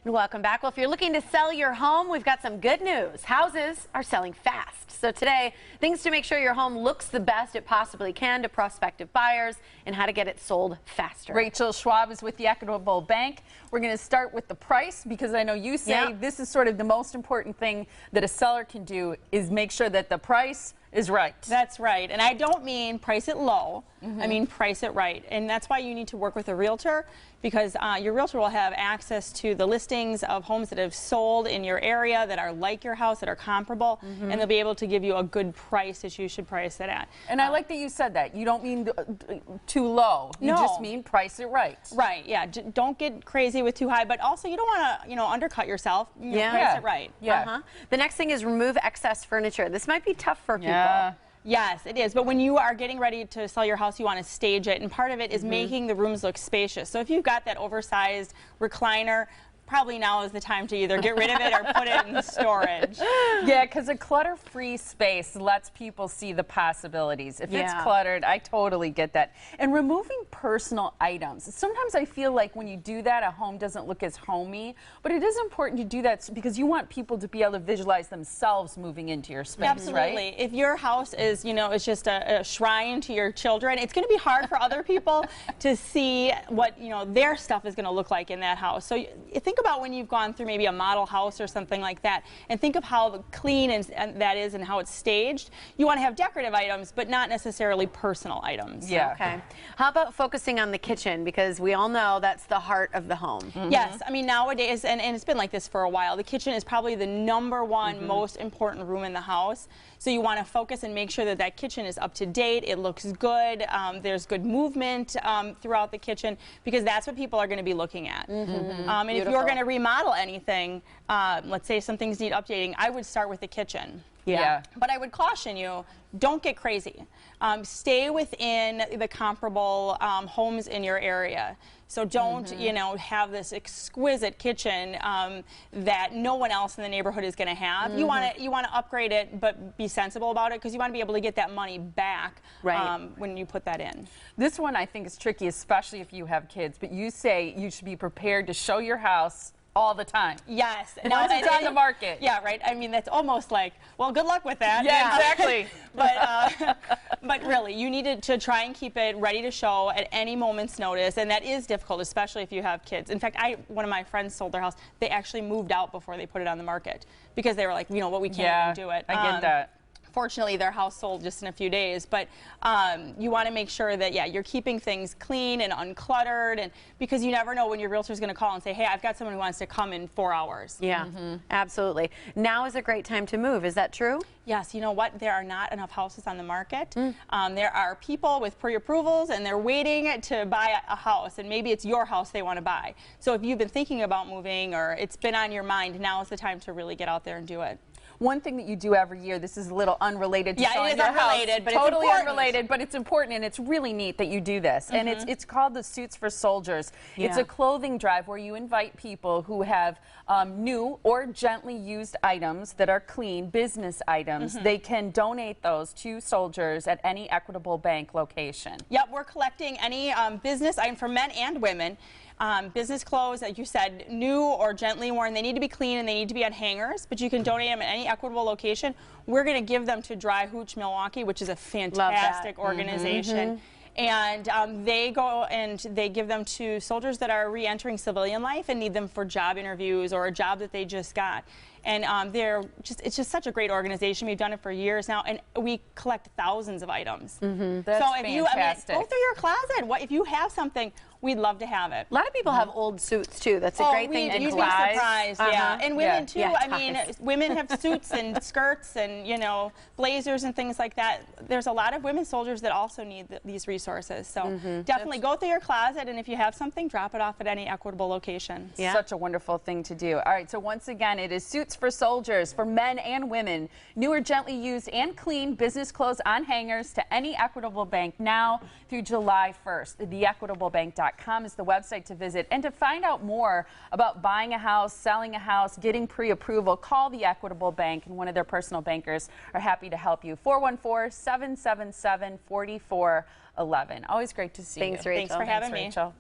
Welcome back. Well, if you're looking to sell your home, we've got some good news. Houses are selling fast. So today, things to make sure your home looks the best it possibly can to prospective buyers and how to get it sold faster. Rachel Schwab is with the Equitable Bank. We're going to start with the price because I know you say this is sort of the most important thing that a seller can do is make sure that the price is right. That's right. And I don't mean price it low. I mean price it right. And that's why you need to work with a realtor, because your realtor will have access to the listings of homes that have sold in your area that are like your house, that are comparable, and they'll be able to give you a good price that you should price it at. And I like that you said that. You don't mean too low. You just mean price it right. Right, yeah. Don't get crazy with too high, but also you don't want to, undercut yourself. Price it right. The next thing is remove excess furniture. This might be tough for people. Yes, it is. But when you are getting ready to sell your house, you want to stage it. And part of it is making the rooms look spacious. So if you've got that oversized recliner, probably now is the time to either get rid of it or put it in storage. Yeah, because a clutter-free space lets people see the possibilities. If it's cluttered, I totally get that. And removing personal items. Sometimes I feel like when you do that, a home doesn't look as homey. But it is important to do that because you want people to be able to visualize themselves moving into your space, Absolutely. Right? If your house is, is just a shrine to your children, it's going to be hard for other people to see what, their stuff is going to look like in that house. So you think about when you've gone through maybe a model house or something like that, and think of how clean and that is and how it's staged. You want to have decorative items, but not necessarily personal items. Yeah. Okay. How about focusing on the kitchen, because we all know that's the heart of the home. Yes. I mean, nowadays, and it's been like this for a while, the kitchen is probably the #1 most important room in the house. So you want to focus and make sure that that kitchen is up to date, it looks good, there's good movement throughout the kitchen, because that's what people are going to be looking at. And if you're going to remodel anything, let's say some things need updating, I would start with the kitchen. But I would caution you, don't get crazy. Stay within the comparable homes in your area. So don't, have this exquisite kitchen that no one else in the neighborhood is going to have. You want to upgrade it, but be sensible about it, because you want to be able to get that money back when you put that in. This one I think is tricky, especially if you have kids. But you say you should be prepared to show your house all the time. Yes. Once it's on the market. Yeah, right. I mean, that's almost like, well, good luck with that. Yeah, exactly. But really, you need to try and keep it ready to show at any moment's notice, and that is difficult, especially if you have kids. In fact, one of my friends sold their house. They actually moved out before they put it on the market because they were like, we can't even do it. I get that. Fortunately, their house sold just in a few days, but you want to make sure that, you're keeping things clean and uncluttered, and because you never know when your realtor is going to call and say, hey, I've got someone who wants to come in 4 hours. Yeah, absolutely. Now is a great time to move. Is that true? Yes. You know what? There are not enough houses on the market. There are people with pre-approvals, and they're waiting to buy a house, and maybe it's your house they want to buy. So if you've been thinking about moving or it's been on your mind, now is the time to really get out there and do it. One thing that you do every year, this is a little unrelated to selling your house. Unrelated, but totally it's unrelated, but it's important, and it's really neat that you do this. And it's called the Suits for Soldiers. It's a clothing drive where you invite people who have new or gently used items that are clean, business items. They can donate those to soldiers at any Equitable Bank location. Yep, we're collecting any business item for men and women. Business clothes, like you said, new or gently worn. They need to be clean and they need to be on hangers, but you can donate them at any Equitable location. We're going to give them to Dry Hooch Milwaukee, which is a fantastic organization. And they go and they give them to soldiers that are re-entering civilian life and need them for job interviews or a job that they just got. And it's just such a great organization. We've done it for years now, and we collect thousands of items. That's so if fantastic. go through your closet. If you have something, we'd love to have it. A lot of people have old suits too. That's a great thing to You'd be collect. surprised, and women too. I mean, women have suits and skirts and blazers and things like that. There's a lot of women soldiers that also need these resources. So definitely go through your closet, and if you have something, drop it off at any Equitable location. Such a wonderful thing to do. All right, so once again, it is Suits for Soldiers for men and women. New or gently used and clean business clothes on hangers to any Equitable Bank now through July 1st. TheEquitableBank.com is the website to visit. And to find out more about buying a house, selling a house, getting pre-approval, call the Equitable Bank, and one of their personal bankers are happy to help you. 414-777-4411. Always great to see you. Thanks, Rachel. Thanks for having me. Rachel.